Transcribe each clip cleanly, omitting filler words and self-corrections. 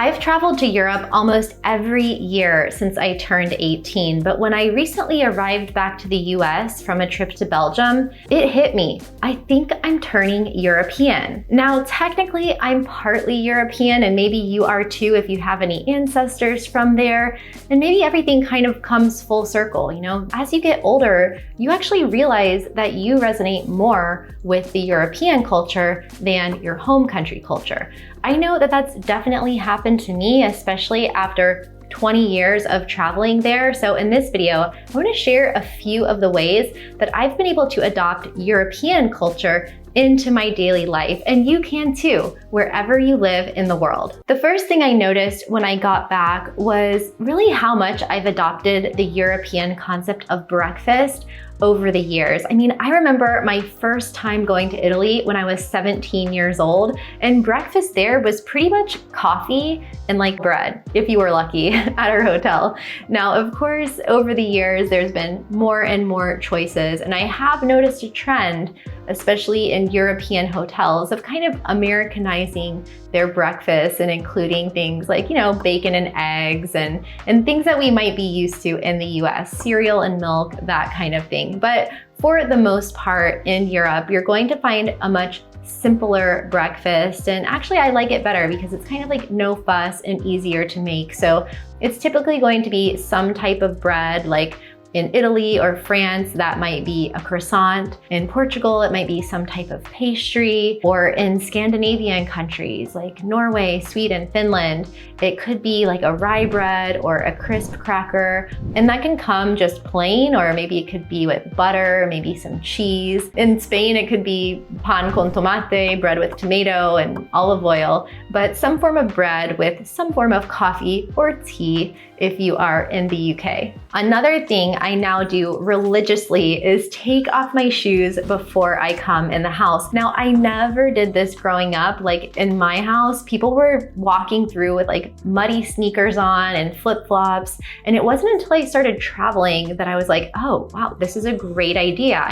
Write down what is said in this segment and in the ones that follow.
I've traveled to Europe almost every year since I turned 18, but when I recently arrived back to the US from a trip to Belgium, it hit me. I think I'm turning European. Now, technically, I'm partly European, and maybe you are too if you have any ancestors from there, and maybe everything kind of comes full circle, As you get older, you actually realize that you resonate more with the European culture than your home country culture. I know that that's definitely happened to me, especially after 20 years of traveling there. So in this video, I want to share a few of the ways that I've been able to adopt European culture into my daily life, and you can too, wherever you live in the world. The first thing I noticed when I got back was really how much I've adopted the European concept of breakfast over the years. I remember my first time going to Italy when I was 17 years old, and breakfast there was pretty much coffee and bread, if you were lucky, at our hotel. Now, of course, over the years, there's been more and more choices, and I have noticed a trend, especially in European hotels, of kind of Americanizing their breakfast and including things like, bacon and eggs and things that we might be used to in the US, cereal and milk, that kind of thing. But for the most part in Europe, you're going to find a much simpler breakfast. And actually, I like it better because it's kind of no fuss and easier to make. So it's typically going to be some type of bread, like in Italy or France, that might be a croissant. In Portugal, it might be some type of pastry. Or in Scandinavian countries like Norway, Sweden, Finland, it could be a rye bread or a crisp cracker. And that can come just plain, or maybe it could be with butter, maybe some cheese. In Spain, it could be pan con tomate, bread with tomato and olive oil, but some form of bread with some form of coffee or tea if you are in the UK. Another thing I now do religiously is take off my shoes before I come in the house. Now, I never did this growing up. In my house, people were walking through with muddy sneakers on and flip-flops. And it wasn't until I started traveling that I was like, oh, wow, this is a great idea.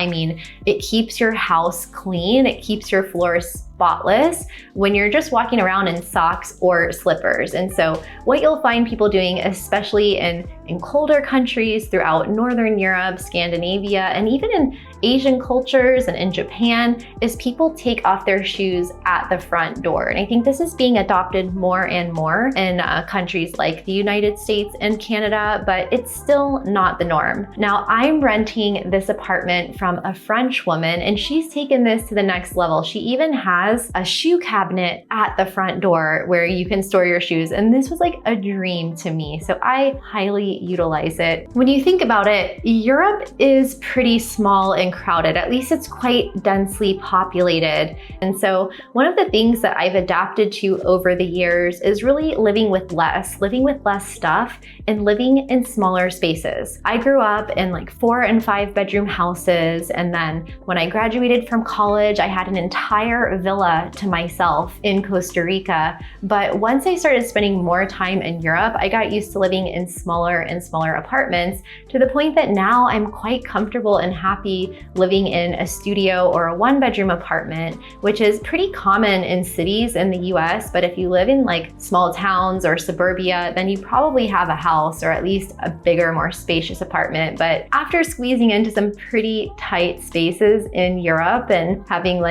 It keeps your house clean. It keeps your floors spotless when you're just walking around in socks or slippers. And so what you'll find people doing, especially in colder countries throughout Northern Europe, Scandinavia, and even in Asian cultures and in Japan, is people take off their shoes at the front door. And I think this is being adopted more and more in countries like the United States and Canada, but it's still not the norm. Now, I'm renting this apartment from a French woman, and she's taken this to the next level. She even has a shoe cabinet at the front door where you can store your shoes. And this was a dream to me. So I highly utilize it. When you think about it, Europe is pretty small and crowded. At least it's quite densely populated. And so one of the things that I've adapted to over the years is really living with less stuff and living in smaller spaces. I grew up in 4 and 5 bedroom houses. And then when I graduated from college, I had an entire villa to myself in Costa Rica. But once I started spending more time in Europe, I got used to living in smaller and smaller apartments, to the point that now I'm quite comfortable and happy living in a studio or a 1-bedroom apartment, which is pretty common in cities in the US. But if you live in small towns or suburbia, then you probably have a house or at least a bigger, more spacious apartment. But after squeezing into some pretty tight spaces in Europe and having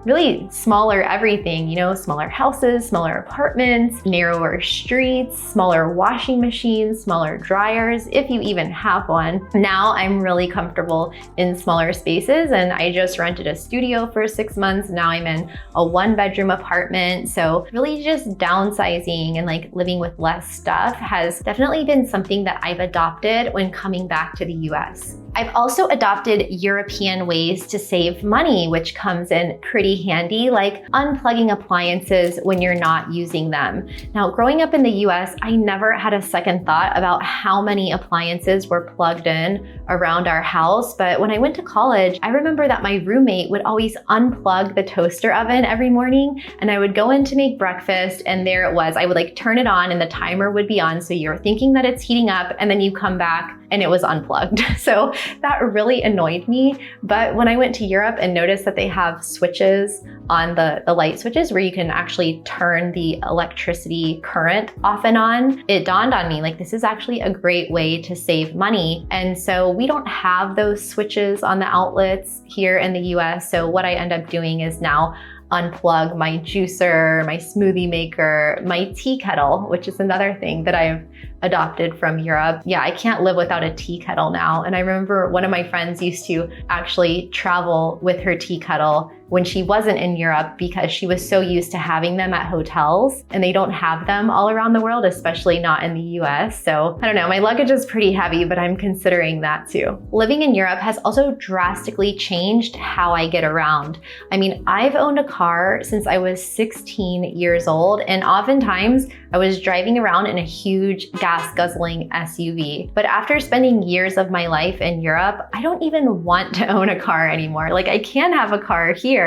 really smaller everything, smaller houses, smaller apartments, narrower streets, smaller washing machines, smaller dryers, if you even have one. Now I'm really comfortable in smaller spaces, and I just rented a studio for 6 months. Now I'm in a 1-bedroom apartment. So really just downsizing and living with less stuff has definitely been something that I've adopted when coming back to the US. I've also adopted European ways to save money, which comes in pretty handy, like unplugging appliances when you're not using them. Now, growing up in the US, I never had a second thought about how many appliances were plugged in around our house. But when I went to college, I remember that my roommate would always unplug the toaster oven every morning, and I would go in to make breakfast, and there it was. I would turn it on and the timer would be on. So you're thinking that it's heating up, and then you come back and it was unplugged. So that really annoyed me. But when I went to Europe and noticed that they have switches switches on the light switches where you can actually turn the electricity current off and on, it dawned on me, like, this is actually a great way to save money. And so we don't have those switches on the outlets here in the US. So what I end up doing is now unplug my juicer, my smoothie maker, my tea kettle, which is another thing that I've adopted from Europe. Yeah, I can't live without a tea kettle now. And I remember one of my friends used to actually travel with her tea kettle when she wasn't in Europe because she was so used to having them at hotels, and they don't have them all around the world, especially not in the US. So I don't know, my luggage is pretty heavy, but I'm considering that too. Living in Europe has also drastically changed how I get around. I mean, I've owned a car since I was 16 years old, and oftentimes I was driving around in a huge gas-guzzling SUV. But after spending years of my life in Europe, I don't even want to own a car anymore. Like, I can have a car here,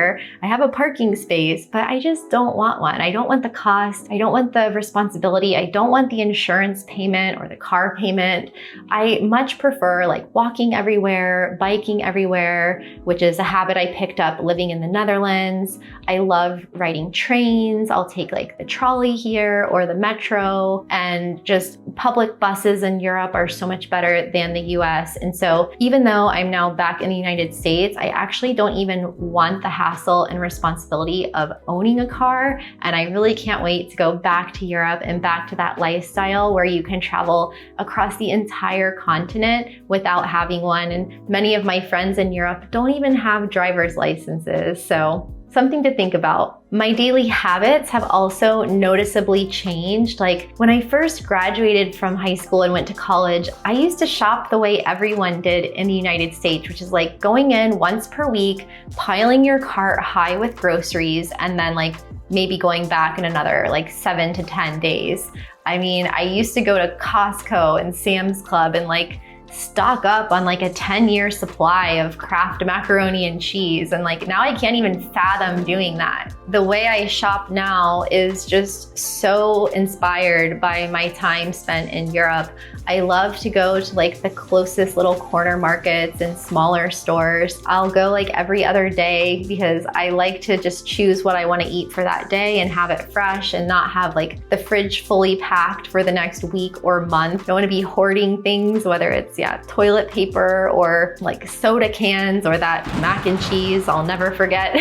I have a parking space, but I just don't want one. I don't want the cost. I don't want the responsibility. I don't want the insurance payment or the car payment. I much prefer like walking everywhere, biking everywhere, which is a habit I picked up living in the Netherlands. I love riding trains. I'll take like the trolley here or the metro, and just public buses in Europe are so much better than the US. And so even though I'm now back in the United States, I actually don't even want the hassle and responsibility of owning a car. And I really can't wait to go back to Europe and back to that lifestyle where you can travel across the entire continent without having one. And many of my friends in Europe don't even have driver's licenses. So something to think about. My daily habits have also noticeably changed. Like when I first graduated from high school and went to college, I used to shop the way everyone did in the United States, which is like going in once per week, piling your cart high with groceries, and then like maybe going back in another like 7 to 10 days. I mean, I used to go to Costco and Sam's Club and like stock up on like a 10-year supply of Kraft macaroni and cheese. And like now I can't even fathom doing that. The way I shop now is just so inspired by my time spent in Europe. I love to go to like the closest little corner markets and smaller stores. I'll go like every other day because I like to just choose what I want to eat for that day and have it fresh and not have like the fridge fully packed for the next week or month. I don't want to be hoarding things, whether it's toilet paper or like soda cans or that mac and cheese I'll never forget.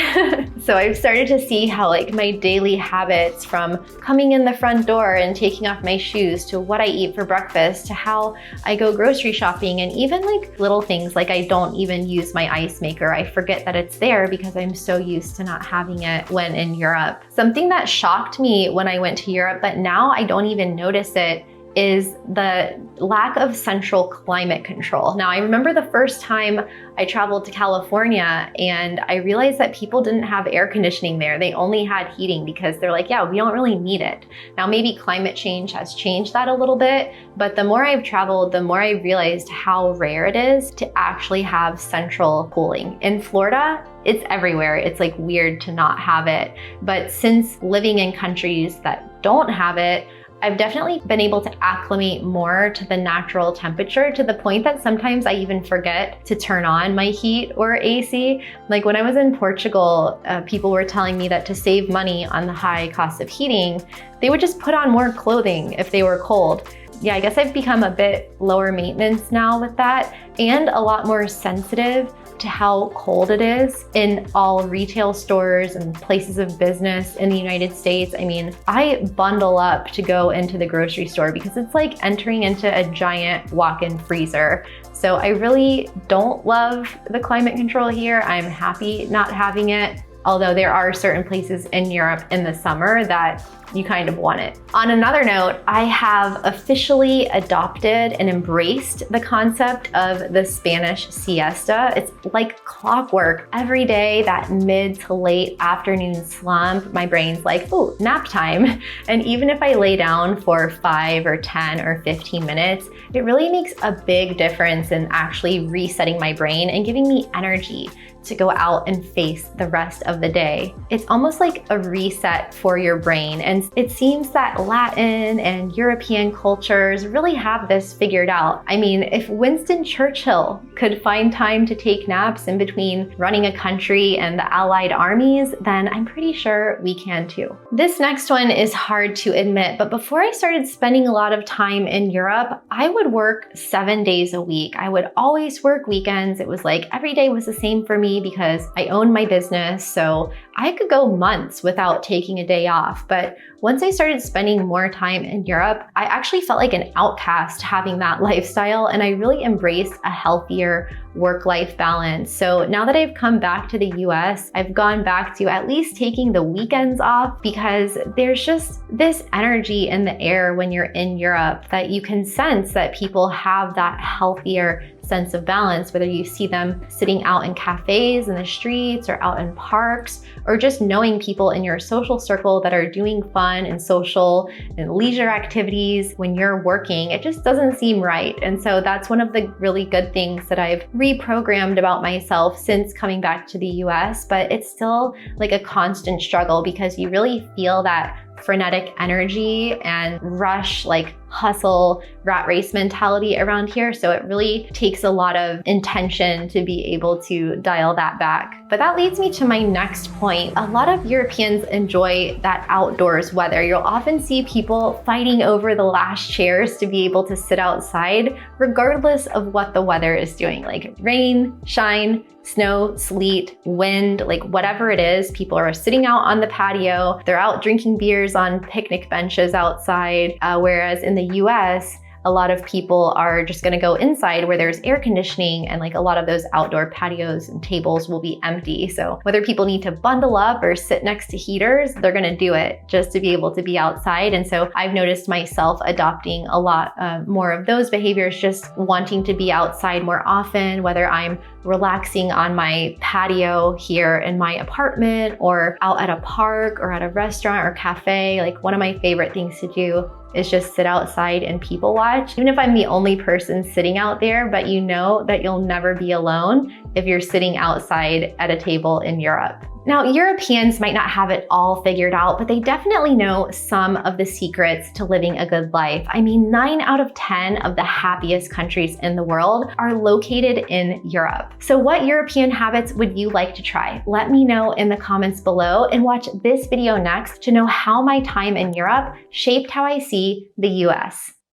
So I've started to see how like my daily habits, from coming in the front door and taking off my shoes to what I eat for breakfast to how I go grocery shopping, and even like little things like I don't even use my ice maker. I forget that it's there because I'm so used to not having it when in Europe. Something that shocked me when I went to Europe, but now I don't even notice it, is the lack of central climate control. Now, I remember the first time I traveled to California and I realized that people didn't have air conditioning there. They only had heating because they're like, yeah, we don't really need it. Now, maybe climate change has changed that a little bit, but the more I've traveled, the more I realized how rare it is to actually have central cooling. In Florida, it's everywhere. It's like weird to not have it. But since living in countries that don't have it, I've definitely been able to acclimate more to the natural temperature, to the point that sometimes I even forget to turn on my heat or AC. Like when I was in Portugal, people were telling me that to save money on the high cost of heating, they would just put on more clothing if they were cold. Yeah, I guess I've become a bit lower maintenance now with that, and a lot more sensitive to how cold it is in all retail stores and places of business in the United States. I mean, I bundle up to go into the grocery store because it's like entering into a giant walk-in freezer. So I really don't love the climate control here. I'm happy not having it, although there are certain places in Europe in the summer that you kind of want it. On another note, I have officially adopted and embraced the concept of the Spanish siesta. It's like clockwork. Every day, that mid to late afternoon slump, my brain's like, ooh, nap time. And even if I lay down for 5 or 10 or 15 minutes, it really makes a big difference in actually resetting my brain and giving me energy to go out and face the rest of the day. It's almost like a reset for your brain. And it seems that Latin and European cultures really have this figured out. I mean, if Winston Churchill could find time to take naps in between running a country and the Allied armies, then I'm pretty sure we can too. This next one is hard to admit, but before I started spending a lot of time in Europe, I would work 7 days a week. I would always work weekends. It was like every day was the same for me because I owned my business. So I could go months without taking a day off. But once I started spending more time in Europe, I actually felt like an outcast having that lifestyle, and I really embraced a healthier work-life balance. So now that I've come back to the US, I've gone back to at least taking the weekends off, because there's just this energy in the air when you're in Europe that you can sense that people have that healthier sense of balance, whether you see them sitting out in cafes in the streets or out in parks, or just knowing people in your social circle that are doing fun and social and leisure activities when you're working. It just doesn't seem right. And so that's one of the really good things that I've reprogrammed about myself since coming back to the US, but it's still like a constant struggle because you really feel that frenetic energy and rush, like hustle, rat race mentality around here. So it really takes a lot of intention to be able to dial that back. But that leads me to my next point. A lot of Europeans enjoy that outdoors weather. You'll often see people fighting over the last chairs to be able to sit outside, regardless of what the weather is doing, like rain, shine, snow, sleet, wind, like whatever it is, people are sitting out on the patio. They're out drinking beers on picnic benches outside, whereas in the US, a lot of people are just gonna go inside where there's air conditioning, and like a lot of those outdoor patios and tables will be empty. So whether people need to bundle up or sit next to heaters, they're gonna do it just to be able to be outside. And so I've noticed myself adopting a lot more of those behaviors, just wanting to be outside more often, whether I'm relaxing on my patio here in my apartment or out at a park or at a restaurant or cafe. Like one of my favorite things to do is just sit outside and people watch. Even if I'm the only person sitting out there, but you know that you'll never be alone if you're sitting outside at a table in Europe. Now, Europeans might not have it all figured out, but they definitely know some of the secrets to living a good life. I mean, 9 out of 10 of the happiest countries in the world are located in Europe. So what European habits would you like to try? Let me know in the comments below, and watch this video next to know how my time in Europe shaped how I see the US.